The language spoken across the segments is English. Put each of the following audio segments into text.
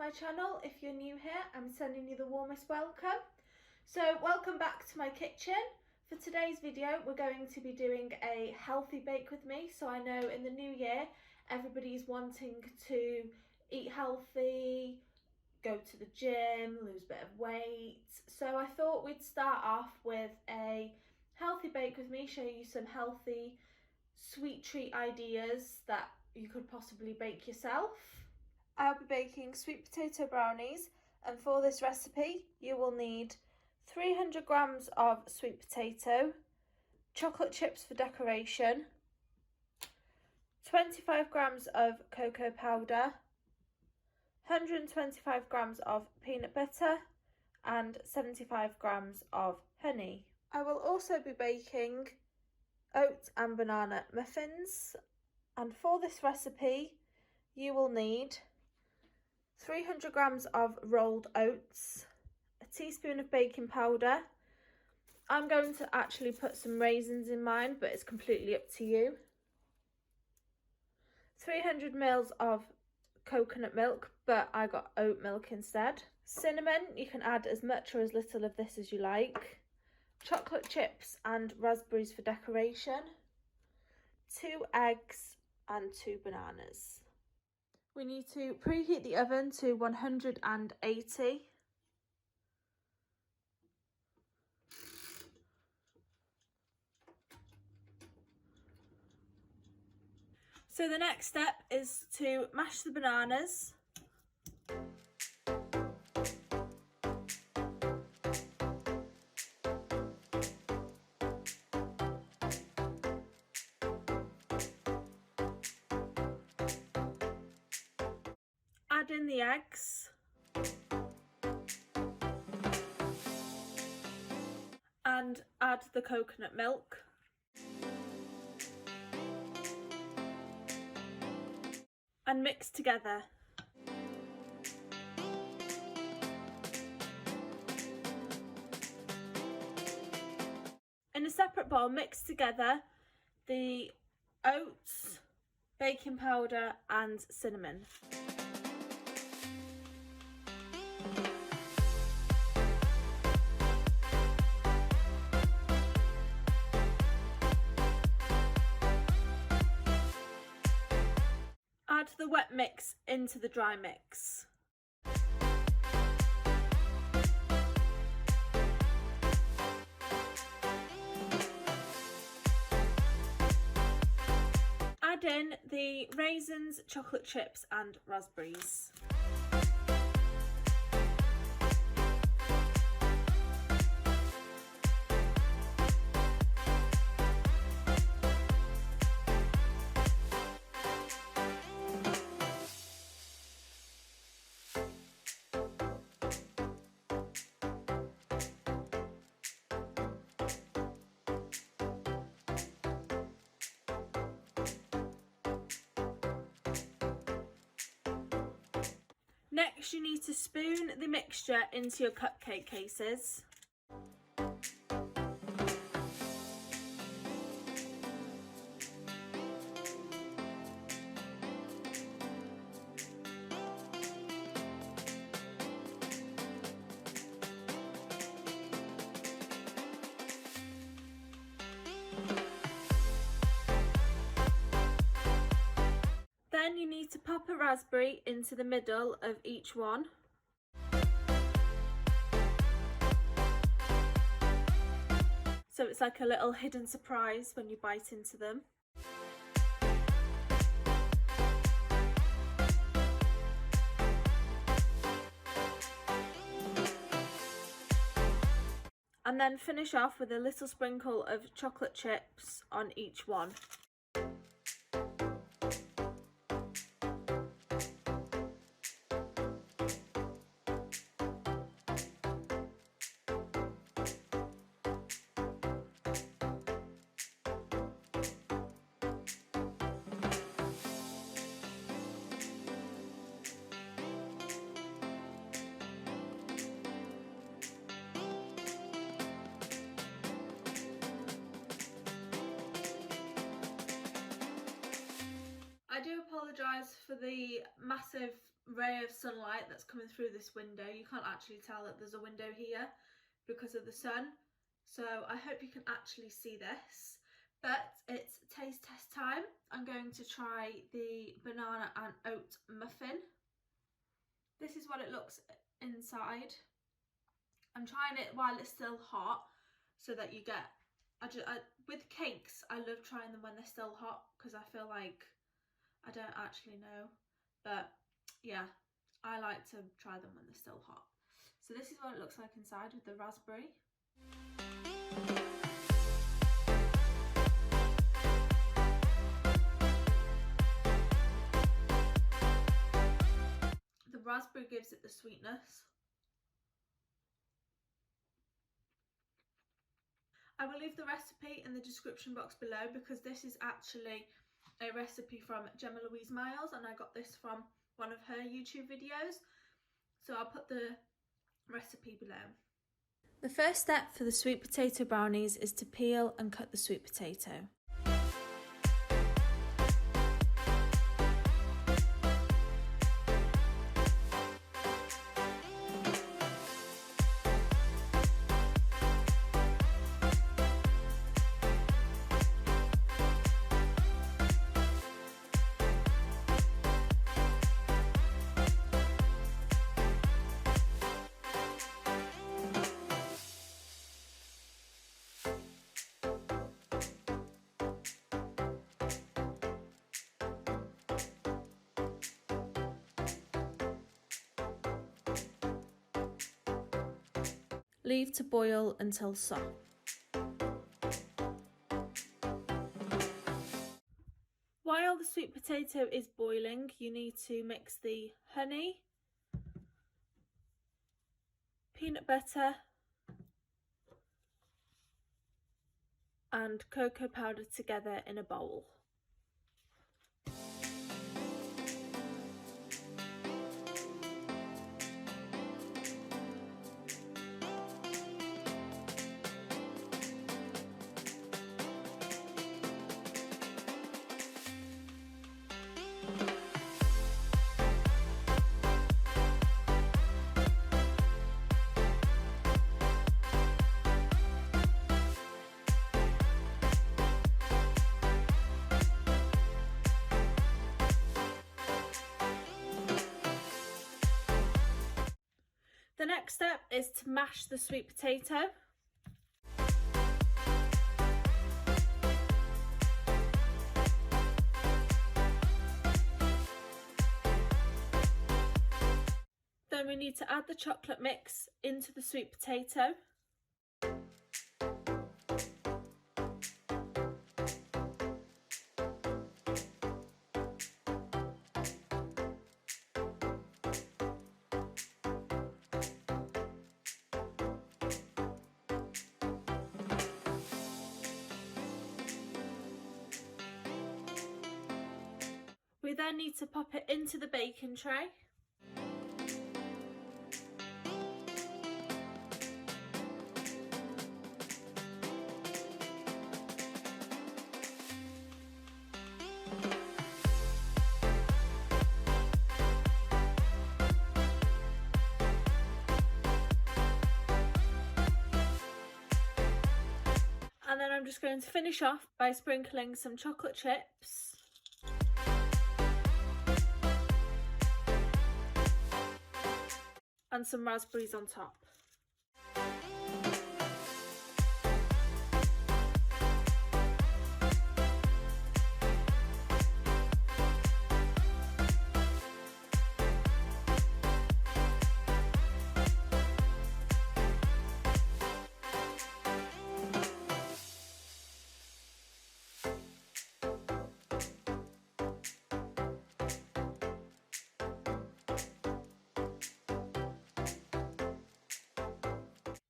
my channel. If you're new here, I'm sending you the warmest welcome. So welcome back to my kitchen. For today's video, we're going to be doing a healthy bake with me. So I know in the new year, everybody's wanting to eat healthy, go to the gym, lose a bit of weight. So I thought we'd start off with a healthy bake with me, show you some healthy sweet treat ideas that you could possibly bake yourself. I'll be baking sweet potato brownies, and for this recipe you will need 300 grams of sweet potato, chocolate chips for decoration, 25 grams of cocoa powder, 125 grams of peanut butter and 75 grams of honey. I will also be baking oat and banana muffins, and for this recipe you will need 300 grams of rolled oats, a teaspoon of baking powder. I'm going to actually put some raisins in mine, but it's completely up to you. 300 ml of coconut milk, but I got oat milk instead. Cinnamon, you can add as much or as little of this as you like. Chocolate chips and raspberries for decoration. 2 eggs and 2 bananas. We need to preheat the oven to 180. So the next step is to mash the bananas. Add in the eggs. And add the coconut milk. And mix together. In a separate bowl, mix together the oats, baking powder and cinnamon. Add the wet mix into the dry mix. Add in the raisins, chocolate chips and raspberries. Next, you need to spoon the mixture into your cupcake cases. Then you need to pop a raspberry into the middle of each one. So it's like a little hidden surprise when you bite into them. And then finish off with a little sprinkle of chocolate chips on each one. I do apologise for the massive ray of sunlight that's coming through this window. You can't actually tell that there's a window here because of the sun, so I hope you can actually see this. But it's taste test time. I'm going to try the banana and oat muffin. This is what it looks inside. I'm trying it while it's still hot so that you get, with cakes, I love trying them when they're still hot because I feel like I don't actually know, but yeah, I like to try them when they're still hot. So this is what it looks like inside with the raspberry. The raspberry gives it the sweetness. I will leave the recipe in the description box below because this is actually a recipe from Gemma Louise Miles and I got this from one of her YouTube videos. So I'll put the recipe below. The first step for the sweet potato brownies is to peel and cut the sweet potato. Leave to boil until soft. While the sweet potato is boiling, you need to mix the honey, peanut butter and cocoa powder together in a bowl. The next step is to mash the sweet potato. Then we need to add the chocolate mix into the sweet potato. We then need to pop it into the baking tray. And then I'm just going to finish off by sprinkling some chocolate chips and some raspberries on top.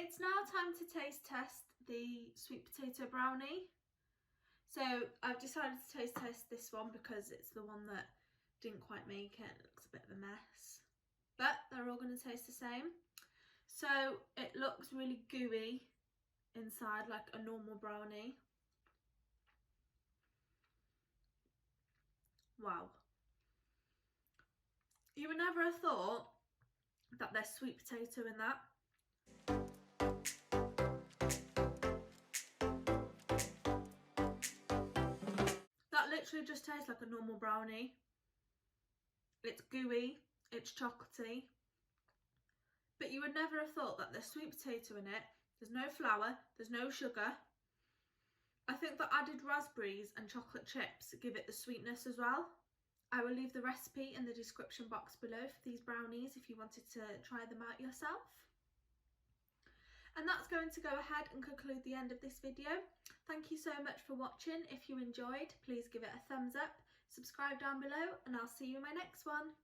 It's now time to taste test the sweet potato brownie. So I've decided to taste test this one because it's the one that didn't quite make it. It looks a bit of a mess, but they're all going to taste the same. So it looks really gooey inside, like a normal brownie. Wow. You would never have thought that there's sweet potato in that. That literally just tastes like a normal brownie. It's gooey, it's chocolatey, but you would never have thought that there's sweet potato in it. There's no flour, there's no sugar. I think the added raspberries and chocolate chips give it the sweetness as well. I will leave the recipe in the description box below for these brownies if you wanted to try them out yourself. And that's going to go ahead and conclude the end of this video. Thank you so much for watching. If you enjoyed, please give it a thumbs up, subscribe down below, and I'll see you in my next one.